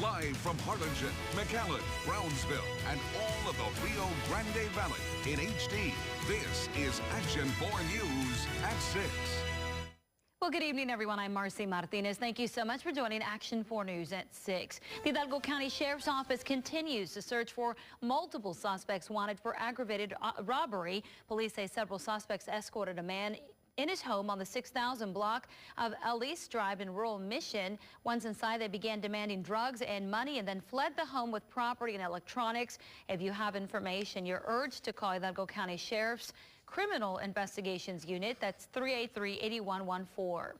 Live from Harlingen, McAllen, Brownsville, and all of the Rio Grande Valley in HD, this is Action 4 News at 6. Well, good evening, everyone. I'm Marcy Martinez. Thank you so much for joining Action 4 News at 6. The Hidalgo County Sheriff's Office continues to search for multiple suspects wanted for aggravated robbery. Police say several suspects escorted a man in his home on the 6,000 block of Elise Drive in rural Mission. Once inside, they began demanding drugs and money and then fled the home with property and electronics. If you have information, you're urged to call Hidalgo County Sheriff's Criminal Investigations Unit. That's 383-8114.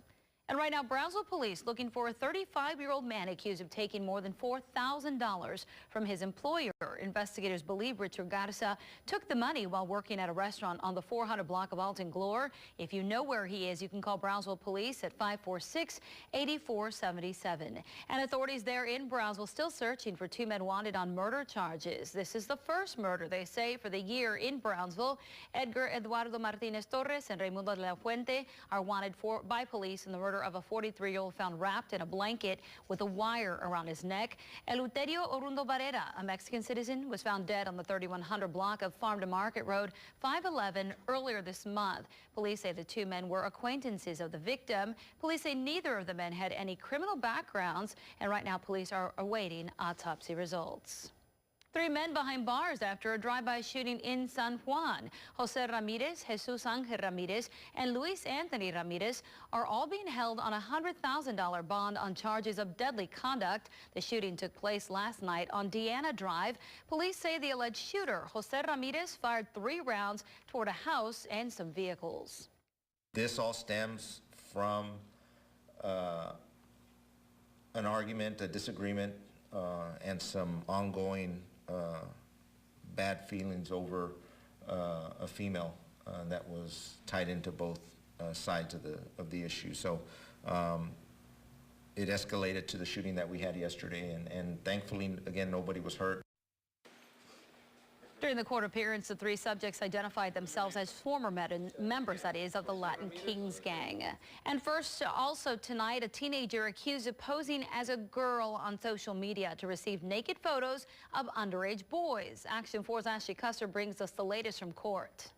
And right now, Brownsville police looking for a 35-year-old man accused of taking more than $4,000 from his employer. Investigators believe Richard Garza took the money while working at a restaurant on the 400 block of Alton Glore. If you know where he is, you can call Brownsville police at 546-8477. And authorities there in Brownsville still searching for two men wanted on murder charges. This is the first murder, they say, for the year in Brownsville. Edgar Eduardo Martinez Torres and Raimundo de la Fuente are wanted by police in the murder of a 43-year-old found wrapped in a blanket with a wire around his neck. Eleuterio Orundo Barrera, a Mexican citizen, was found dead on the 3100 block of Farm to Market Road 511 earlier this month. Police say the two men were acquaintances of the victim. Police say neither of the men had any criminal backgrounds, and right now police are awaiting autopsy results. 3 men behind bars after a drive-by shooting in San Juan. Jose Ramirez, Jesus Angel Ramirez, and Luis Anthony Ramirez are all being held on a $100,000 bond on charges of deadly conduct. The shooting took place last night on Deanna Drive. Police say the alleged shooter, Jose Ramirez, fired 3 rounds toward a house and some vehicles. This all stems from an argument, a disagreement, and some ongoing bad feelings over a female that was tied into both sides of the issue. So it escalated to the shooting that we had yesterday, and thankfully, again, nobody was hurt. During the court appearance, the 3 subjects identified themselves as former members, that is, of the Latin Kings gang. And first, also tonight, a teenager accused of posing as a girl on social media to receive naked photos of underage boys. Action 4's Ashley Custer brings us the latest from court.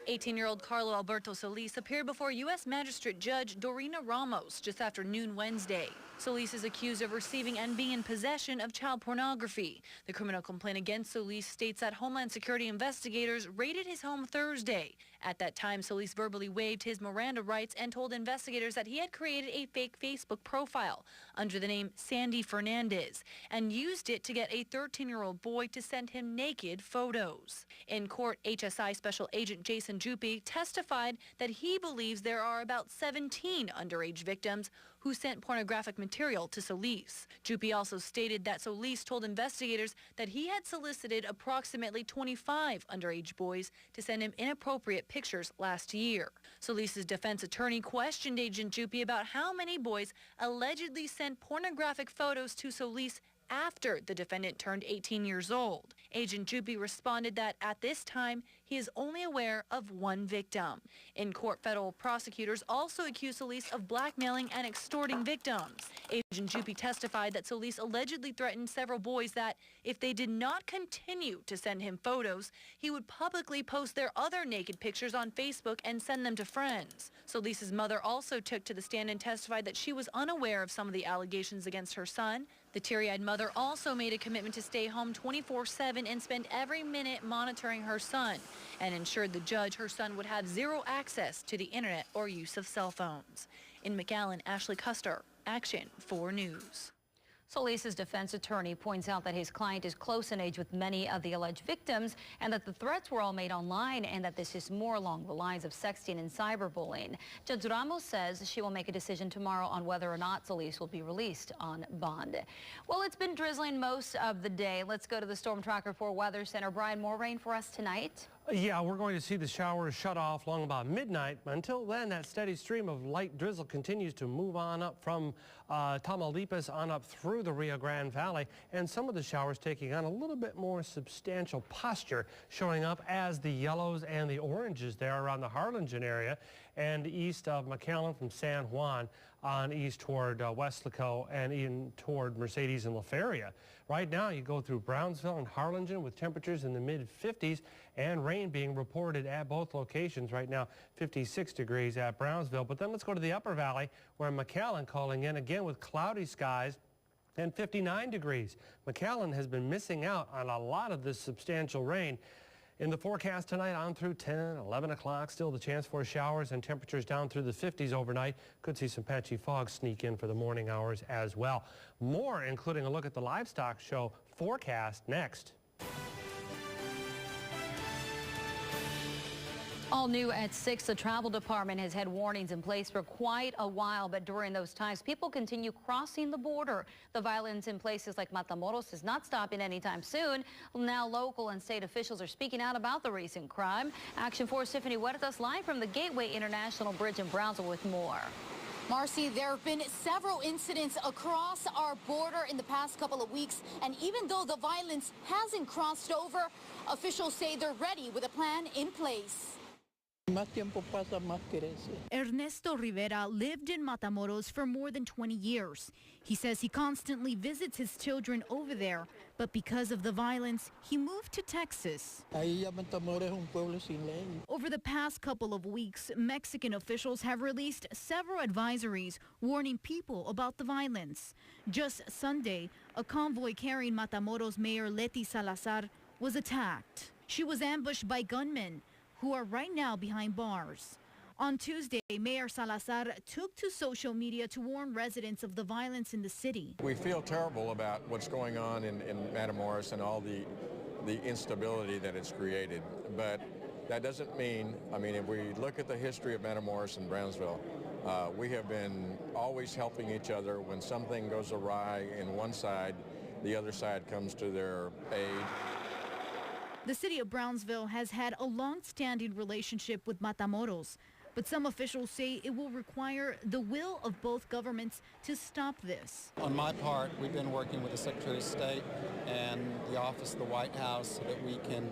18-year-old Carlo Alberto Solis appeared before U.S. Magistrate Judge Dorina Ramos just after noon Wednesday. Solis is accused of receiving and being in possession of child pornography. The criminal complaint against Solis states that Homeland Security investigators raided his home Thursday. At that time, Solis verbally waived his Miranda rights and told investigators that he had created a fake Facebook profile under the name Sandy Fernandez and used it to get a 13-year-old boy to send him naked photos. In court, HSI Special Agent Jason Jupi testified that he believes there are about 17 underage victims who sent pornographic material to Solis. Jupi also stated that Solis told investigators that he had solicited approximately 25 underage boys to send him inappropriate pictures last year. Solis's defense attorney questioned Agent Jupi about how many boys allegedly sent pornographic photos to Solis after the defendant turned 18 years old. Agent Jupi responded that at this time, he is only aware of 1 victim. In court, federal prosecutors also accused Solis of blackmailing and extorting victims. Agent Jupi testified that Solis allegedly threatened several boys that if they did not continue to send him photos, he would publicly post their other naked pictures on Facebook and send them to friends. Solis's mother also took to the stand and testified that she was unaware of some of the allegations against her son. The teary-eyed mother also made a commitment to stay home 24/7 and spend every minute monitoring her son and ensured the judge her son would have 0 access to the internet or use of cell phones. In McAllen, Ashley Custer, Action 4 News. Solis's defense attorney points out that his client is close in age with many of the alleged victims and that the threats were all made online and that this is more along the lines of sexting and cyberbullying. Judge Ramos says she will make a decision tomorrow on whether or not Solis will be released on bond. Well, it's been drizzling most of the day. Let's go to the Storm Tracker 4 Weather Center. Brian, more rain for us tonight? Yeah, we're going to see the showers shut off long about midnight. Until then, that steady stream of light drizzle continues to move on up from Tamaulipas on up through the Rio Grande Valley, and some of the showers taking on a little bit more substantial posture, showing up as the yellows and the oranges there around the Harlingen area. and east of McAllen from San Juan on east toward Weslaco and even toward Mercedes and La Feria. Right now, you go through Brownsville and Harlingen with temperatures in the mid-50s and rain being reported at both locations. Right now, 56 degrees at Brownsville. But then let's go to the Upper Valley, where McAllen calling in again with cloudy skies and 59 degrees. McAllen has been missing out on a lot of this substantial rain. In the forecast tonight on through 10, 11 o'clock, still the chance for showers and temperatures down through the 50s overnight. Could see some patchy fog sneak in for the morning hours as well. More, including a look at the livestock show forecast next. All new at 6, the travel department has had warnings in place for quite a while, but during those times, people continue crossing the border. The violence in places like Matamoros is not stopping anytime soon. Now local and state officials are speaking out about the recent crime. Action 4's Tiffany Huertas live from the Gateway International Bridge in Brownsville with more. Marcy, there have been several incidents across our border in the past couple of weeks, and even though the violence hasn't crossed over, officials say they're ready with a plan in place. Ernesto Rivera lived in Matamoros for more than 20 years. He says he constantly visits his children over there, but because of the violence, he moved to Texas. Over the past couple of weeks, Mexican officials have released several advisories warning people about the violence. Just Sunday, a convoy carrying Matamoros Mayor Leti Salazar was attacked. She was ambushed by gunmen who are right now behind bars. On Tuesday, Mayor Salazar took to social media to warn residents of the violence in the city. We feel terrible about what's going on in Matamoros and all the instability that it's created. But that doesn't mean, if we look at the history of Matamoros and Brownsville, we have been always helping each other. When something goes awry in one side, the other side comes to their aid. The city of Brownsville has had a long-standing relationship with Matamoros, but some officials say it will require the will of both governments to stop this. On my part, we've been working with the Secretary of State and the Office of the White House so that we can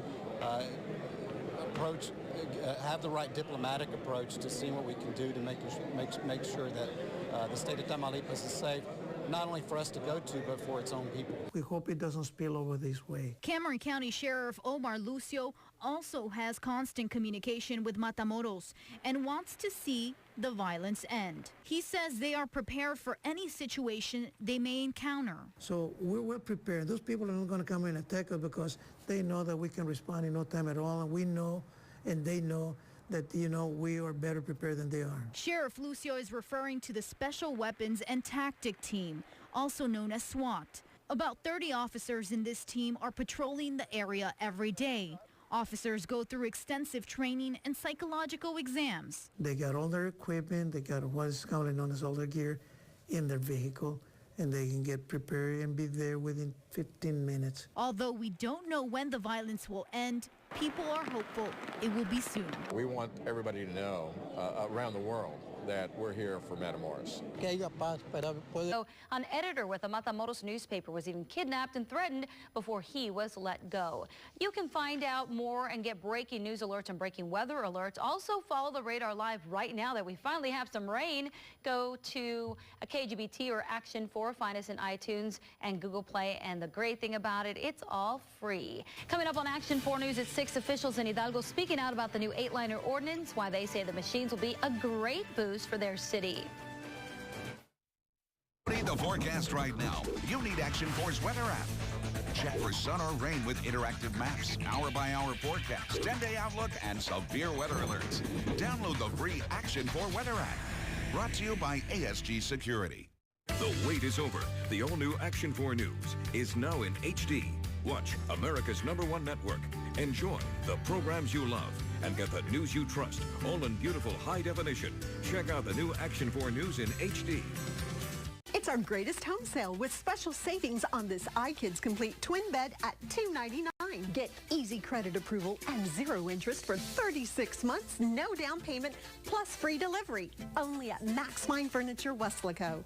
have the right diplomatic approach to seeing what we can do to make sure that the state of Tamaulipas is safe, not only for us to go to, but for its own people. We hope it doesn't spill over this way. Cameron County Sheriff Omar Lucio also has constant communication with Matamoros and wants to see the violence end. He says they are prepared for any situation they may encounter. So we're prepared. Those people are not going to come and attack us because they know that we can respond in no time at all, and we know and they know that, we are better prepared than they are. Sheriff Lucio is referring to the Special Weapons and Tactic Team, also known as SWAT. About 30 officers in this team are patrolling the area every day. Officers go through extensive training and psychological exams. They got all their equipment, they got what is commonly known as all their gear in their vehicle, and they can get prepared and be there within 15 minutes. Although we don't know when the violence will end, people are hopeful it will be soon. We want everybody to know around the world that we're here for Matamoros. So, an editor with the Matamoros newspaper was even kidnapped and threatened before he was let go. You can find out more and get breaking news alerts and breaking weather alerts. Also follow the Radar Live right now that we finally have some rain. Go to a KGBT or Action 4, find us in iTunes and Google Play. And the great thing about it, it's all free. Coming up on Action 4 News at 6, officials in Hidalgo speaking out about the new 8-liner ordinance, why they say the machines will be a great boost for their city. Read the forecast right now. You need Action 4's weather app. Check for sun or rain with interactive maps, hour-by-hour forecast, 10-day outlook, and severe weather alerts. Download the free Action 4 weather app. Brought to you by ASG Security. The wait is over. The all-new Action 4 News is now in HD. Watch America's #1 network. Enjoy the programs you love and get the news you trust, all in beautiful high definition. Check out the new Action 4 News in HD. It's our greatest home sale with special savings on this iKids Complete twin bed at $299. Get easy credit approval and 0 interest for 36 months, no down payment, plus free delivery. Only at Max Fine Furniture, Weslaco.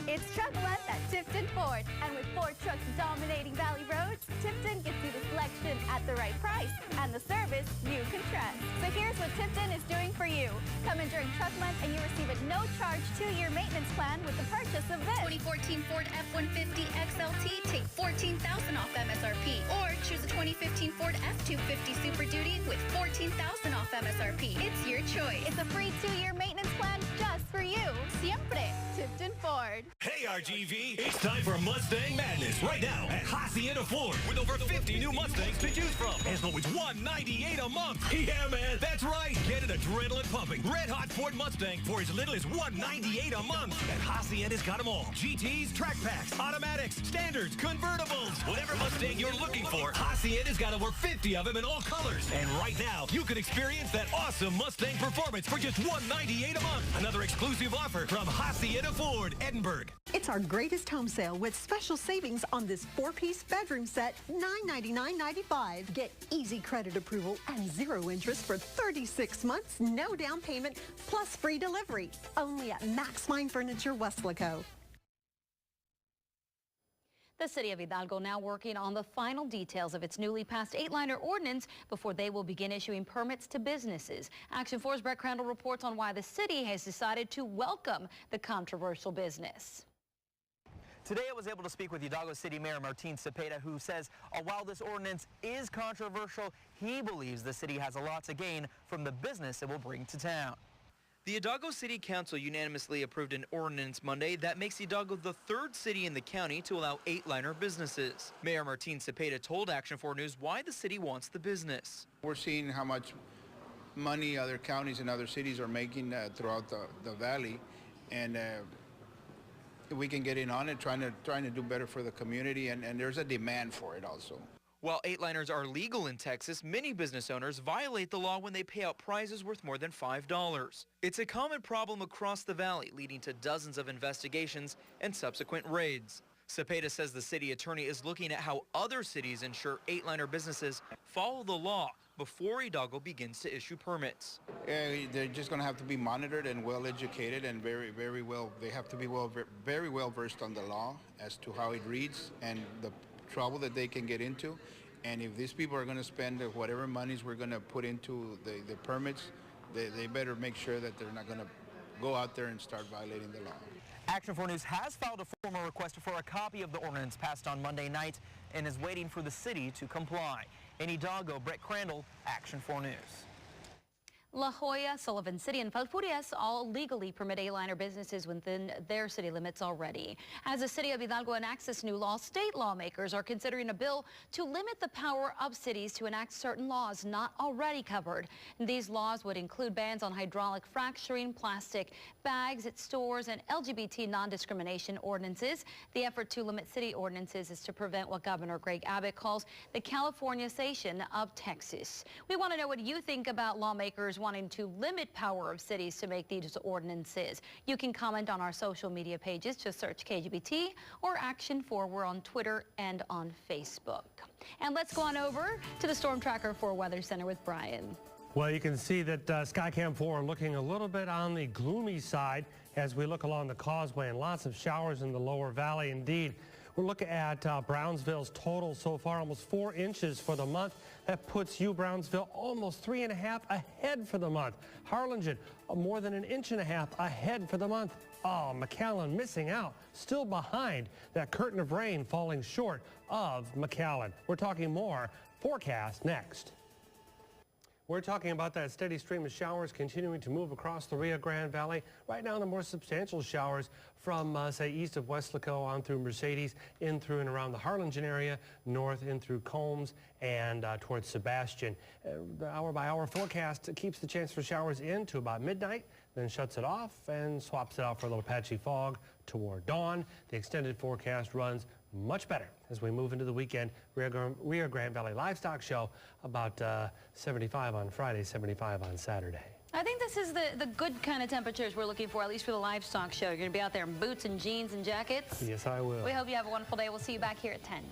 It's Truck Month at Tifton Ford, and with Ford trucks dominating Valley roads, Tifton gets you to select selection at the right price and the service you can trust. So here's what Tipton is doing for you. Come in during truck month and you receive a no-charge 2-year maintenance plan with the purchase of this. 2014 Ford F-150 XLT, take $14,000 off MSRP. Or choose a 2015 Ford F-250 Super Duty with $14,000 off MSRP. It's your choice. It's a free 2-year maintenance plan just for you. Siempre Tipton Ford. Hey, RGV, it's time for Mustang Madness right now at Hacienda Ford with over 50 new Mustangs to choose from. As low as $198 a month. Yeah, man, that's right. Get an adrenaline pumping, red-hot Ford Mustang for as little as $198 a month. And Hacienda's got them all. GTs, track packs, automatics, standards, convertibles. Whatever Mustang you're looking for, Hacienda's got over 50 of them in all colors. And right now, you can experience that awesome Mustang performance for just $198 a month. Another exclusive offer from Hacienda Ford, Edinburgh. It's our greatest home sale with special savings on this 4-piece bedroom set, $999.95. Get easy credit approval and 0 interest for 36 months, no down payment, plus free delivery. Only at Max Fine Furniture, Weslaco. The city of Hidalgo now working on the final details of its newly passed 8-liner ordinance before they will begin issuing permits to businesses. Action 4's Brett Crandall reports on why the city has decided to welcome the controversial business. Today I was able to speak with Hidalgo City Mayor Martin Cepeda, who says while this ordinance is controversial, he believes the city has a lot to gain from the business it will bring to town. The Hidalgo City Council unanimously approved an ordinance Monday that makes Hidalgo the 3rd city in the county to allow 8-liner businesses. Mayor Martin Cepeda told Action 4 News why the city wants the business. We're seeing how much money other counties and other cities are making throughout the valley, and we can get in on it, trying to do better for the community, and there's a demand for it also. While 8-liners are legal in Texas, many business owners violate the law when they pay out prizes worth more than $5. It's a common problem across the valley, leading to dozens of investigations and subsequent raids. Cepeda says the city attorney is looking at how other cities ensure 8-liner businesses follow the law before Hidalgo begins to issue permits. They're just going to have to be monitored and well educated, and very well. They have to be very well versed on the law as to how it reads and the trouble that they can get into. And if these people are going to spend whatever monies we're going to put into the permits, they better make sure that they're not going to go out there and start violating the law. Action 4 News has filed a formal request for a copy of the ordinance passed on Monday night and is waiting for the city to comply. In Hidalgo, Brett Crandall, Action 4 News. La Jolla, Sullivan City, and Falfurrias all legally permit 8-liner businesses within their city limits already. As the city of Hidalgo enacts this new law, state lawmakers are considering a bill to limit the power of cities to enact certain laws not already covered. These laws would include bans on hydraulic fracturing, plastic bags at stores, and LGBT non-discrimination ordinances. The effort to limit city ordinances is to prevent what Governor Greg Abbott calls the Californization of Texas. We want to know what you think about lawmakers wanting to limit power of cities to make these ordinances. You can comment on our social media pages. Just search KGBT or Action 4. We're on Twitter and on Facebook. And let's go on over to the Storm Tracker 4 Weather Center with Brian. Well, you can see that Skycam 4 looking a little bit on the gloomy side as we look along the causeway, and lots of showers in the lower valley indeed. We're looking at Brownsville's total so far, almost 4 inches for the month. That puts you, Brownsville, almost 3.5 ahead for the month. Harlingen, more than 1.5 inches ahead for the month. Oh, McAllen missing out, still behind. That curtain of rain falling short of McAllen. We're talking more forecast next. We're talking about that steady stream of showers continuing to move across the Rio Grande Valley. Right now, the more substantial showers from, say, east of Weslaco on through Mercedes, in through and around the Harlingen area, north in through Combs, and towards Sebastian. The hour-by-hour forecast keeps the chance for showers in to about midnight, then shuts it off and swaps it out for a little patchy fog toward dawn. The extended forecast runs much better as we move into the weekend. Rio Grande Valley Livestock Show, about 75 on Friday, 75 on Saturday. I think this is the good kind of temperatures we're looking for, at least for the livestock show. You're going to be out there in boots and jeans and jackets. Yes, I will. We hope you have a wonderful day. We'll see you back here at 10.